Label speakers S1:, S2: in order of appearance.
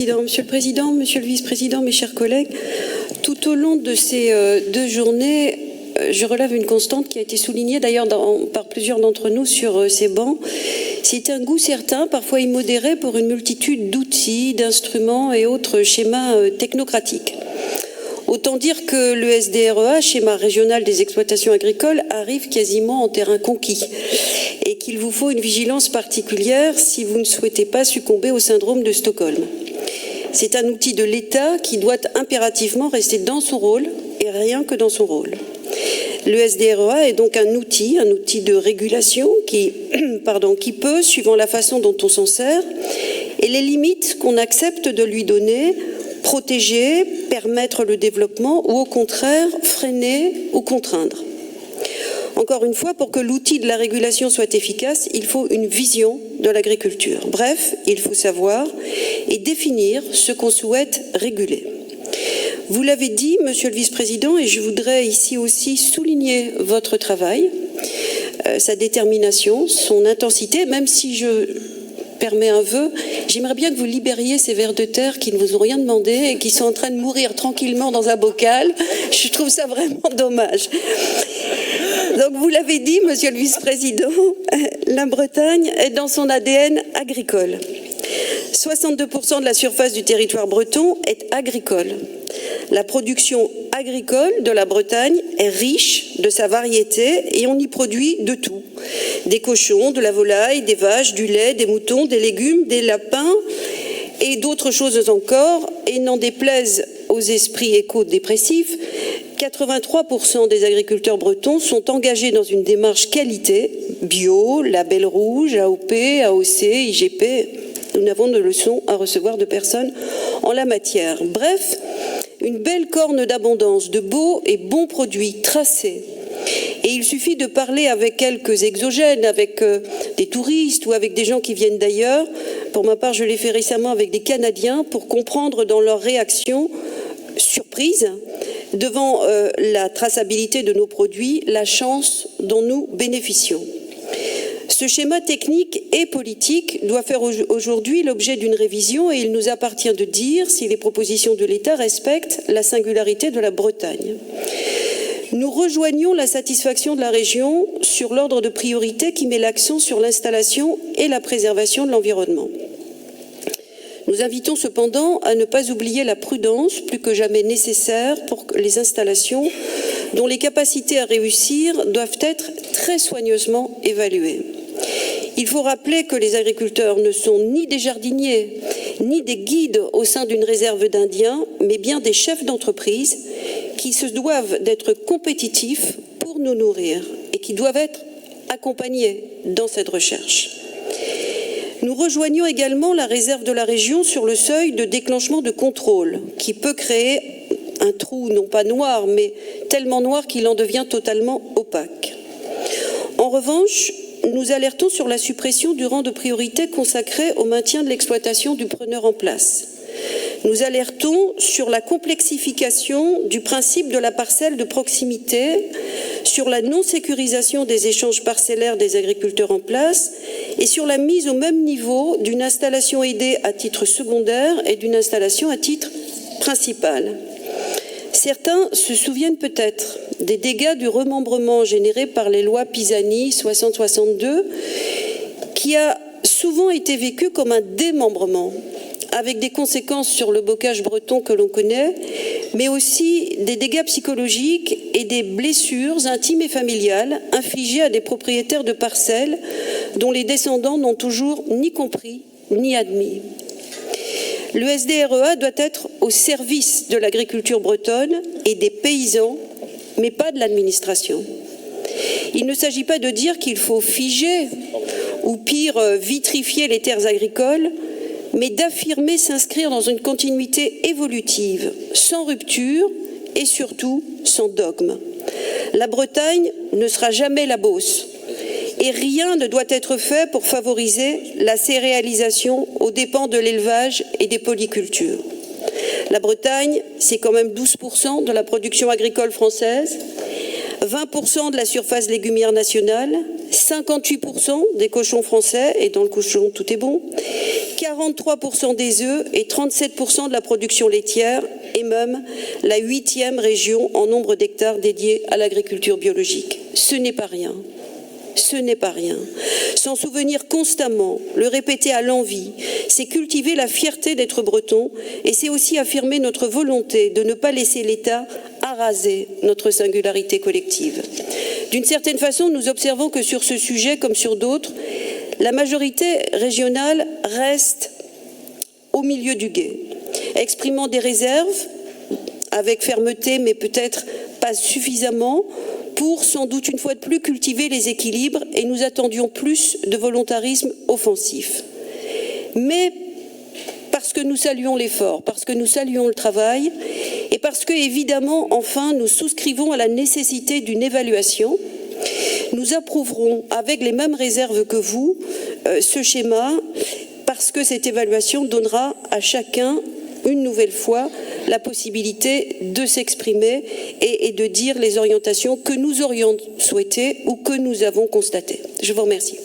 S1: Monsieur le Président, Monsieur le Vice-président, mes chers collègues, tout au long de ces 2 journées, je relève une constante qui a été soulignée d'ailleurs par plusieurs d'entre nous sur ces bancs. C'est un goût certain, parfois immodéré, pour une multitude d'outils, d'instruments et autres schémas technocratiques. Autant dire que le SDREA, schéma régional des exploitations agricoles, arrive quasiment en terrain conquis et qu'il vous faut une vigilance particulière si vous ne souhaitez pas succomber au syndrome de Stockholm. C'est un outil de l'État qui doit impérativement rester dans son rôle et rien que dans son rôle. Le SDREA est donc un outil de régulation qui peut, suivant la façon dont on s'en sert et les limites qu'on accepte de lui donner, protéger, permettre le développement ou au contraire freiner ou contraindre. Encore une fois, pour que l'outil de la régulation soit efficace, il faut une vision de l'agriculture. Bref, il faut savoir et définir ce qu'on souhaite réguler. Vous l'avez dit, Monsieur le Vice-président, et je voudrais ici aussi souligner votre travail, sa détermination, son intensité, même si je permets un vœu, j'aimerais bien que vous libériez ces vers de terre qui ne vous ont rien demandé et qui sont en train de mourir tranquillement dans un bocal. Je trouve ça vraiment dommage. Donc vous l'avez dit, Monsieur le Vice-président, la Bretagne est dans son ADN agricole. 62% de la surface du territoire breton est agricole. La production agricole de la Bretagne est riche de sa variété et on y produit de tout. Des cochons, de la volaille, des vaches, du lait, des moutons, des légumes, des lapins et d'autres choses encore. Et n'en déplaise aux esprits éco-dépressifs, 83% des agriculteurs bretons sont engagés dans une démarche qualité, bio, label rouge, AOP, AOC, IGP. Nous n'avons de leçons à recevoir de personne en la matière. Bref, une belle corne d'abondance, de beaux et bons produits tracés. Et il suffit de parler avec quelques exogènes, avec des touristes ou avec des gens qui viennent d'ailleurs. Pour ma part, je l'ai fait récemment avec des Canadiens pour comprendre dans leur réaction, surprise, devant la traçabilité de nos produits, la chance dont nous bénéficions. Ce schéma technique et politique doit faire aujourd'hui l'objet d'une révision et il nous appartient de dire si les propositions de l'État respectent la singularité de la Bretagne. Nous rejoignons la satisfaction de la région sur l'ordre de priorité qui met l'accent sur l'installation et la préservation de l'environnement. Nous invitons cependant à ne pas oublier la prudence plus que jamais nécessaire pour les installations dont les capacités à réussir doivent être très soigneusement évaluées. Il faut rappeler que les agriculteurs ne sont ni des jardiniers, ni des guides au sein d'une réserve d'Indiens, mais bien des chefs d'entreprise qui se doivent d'être compétitifs pour nous nourrir et qui doivent être accompagnés dans cette recherche. Nous rejoignons également la réserve de la région sur le seuil de déclenchement de contrôle qui peut créer un trou, non pas noir, mais tellement noir qu'il en devient totalement opaque. En revanche, nous alertons sur la suppression du rang de priorité consacré au maintien de l'exploitation du preneur en place. Nous alertons sur la complexification du principe de la parcelle de proximité, sur la non-sécurisation des échanges parcellaires des agriculteurs en place et sur la mise au même niveau d'une installation aidée à titre secondaire et d'une installation à titre principal. Certains se souviennent peut-être des dégâts du remembrement généré par les lois Pisani 60-62, qui a souvent été vécu comme un démembrement, avec des conséquences sur le bocage breton que l'on connaît, mais aussi des dégâts psychologiques et des blessures intimes et familiales infligées à des propriétaires de parcelles dont les descendants n'ont toujours ni compris ni admis. Le SDREA doit être au service de l'agriculture bretonne et des paysans, mais pas de l'administration. Il ne s'agit pas de dire qu'il faut figer ou pire vitrifier les terres agricoles, mais d'affirmer s'inscrire dans une continuité évolutive, sans rupture et surtout sans dogme. La Bretagne ne sera jamais la Beauce. Et rien ne doit être fait pour favoriser la céréalisation aux dépens de l'élevage et des polycultures. La Bretagne, c'est quand même 12% de la production agricole française, 20% de la surface légumière nationale, 58% des cochons français, et dans le cochon tout est bon, 43% des œufs et 37% de la production laitière, et même la 8e région en nombre d'hectares dédiés à l'agriculture biologique. Ce n'est pas rien. Ce n'est pas rien. S'en souvenir constamment, le répéter à l'envi, c'est cultiver la fierté d'être breton et c'est aussi affirmer notre volonté de ne pas laisser l'État araser notre singularité collective. D'une certaine façon, nous observons que sur ce sujet, comme sur d'autres, la majorité régionale reste au milieu du gué, exprimant des réserves avec fermeté, mais peut-être pas suffisamment, pour sans doute une fois de plus cultiver les équilibres, et nous attendions plus de volontarisme offensif. Mais parce que nous saluons l'effort, parce que nous saluons le travail, et parce que, évidemment, enfin, nous souscrivons à la nécessité d'une évaluation, nous approuverons avec les mêmes réserves que vous ce schéma, parce que cette évaluation donnera à chacun, une nouvelle fois, la possibilité de s'exprimer et de dire les orientations que nous aurions souhaitées ou que nous avons constatées. Je vous remercie.